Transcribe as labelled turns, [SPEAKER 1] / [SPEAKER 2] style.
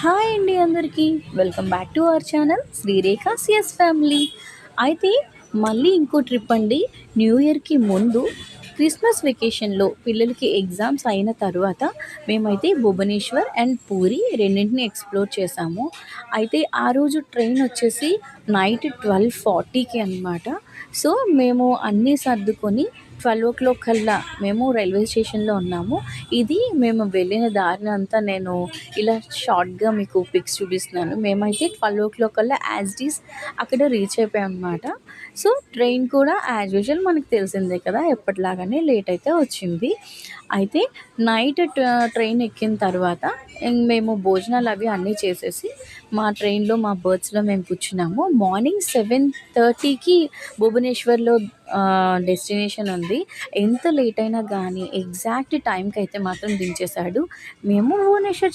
[SPEAKER 1] Hi అండి అందరికీ. Welcome back to our channel Srirekha CS family. అయితే మళ్ళీ ఇంకో ట్రిప్ అండి. న్యూ ఇయర్‌కి ముందు క్రిస్మస్ వెకేషన్‌లో పిల్లలకి ఎగ్జామ్స్ అయిన తరువాత మేమైతే భువనేశ్వర్ అండ్ పూరి రెండింటిని ఎక్స్‌ప్లోర్ చేశాము. అయితే ఆ రోజు ట్రైన్ వచ్చేసి నైట్ 12:40కి అనమాట. సో, మేము అన్నీ సర్దుకొని 12:00 కల్లా మేము రైల్వే స్టేషన్‌లో ఉన్నాము. ఇది మేము వెళ్ళిన దారినంతా నేను ఇలా షార్ట్‌గా మీకు పిక్స్ చూపిస్తున్నాను. మేమైతే 12:00 కల్లా యాజ్ ఇట్ ఈజ్ అక్కడ రీచ్ అయిపోయామనమాట. సో, ట్రైన్ కూడా యాజ్ యూజువల్ మనకు తెలిసిందే కదా! ఎప్పటిలాగానే లేట్ అయితే వచ్చింది. అయితే నైట్ ట్రైన్ ఎక్కిన తర్వాత మేము భోజనాలు అవి అన్నీ చేసేసి మా ట్రైన్‌లో మా బర్త్స్‌లో మేము కూర్చున్నాము. మార్నింగ్ 7:30కి భువనేశ్వర్‌లో డెస్టినేషన్ ఉంది. ఎంత లేట్ అయినా గానీ ఎగ్జాక్ట్ టైంకి అయితే మాత్రం దించేశాడు. మేము భువనేశ్వర్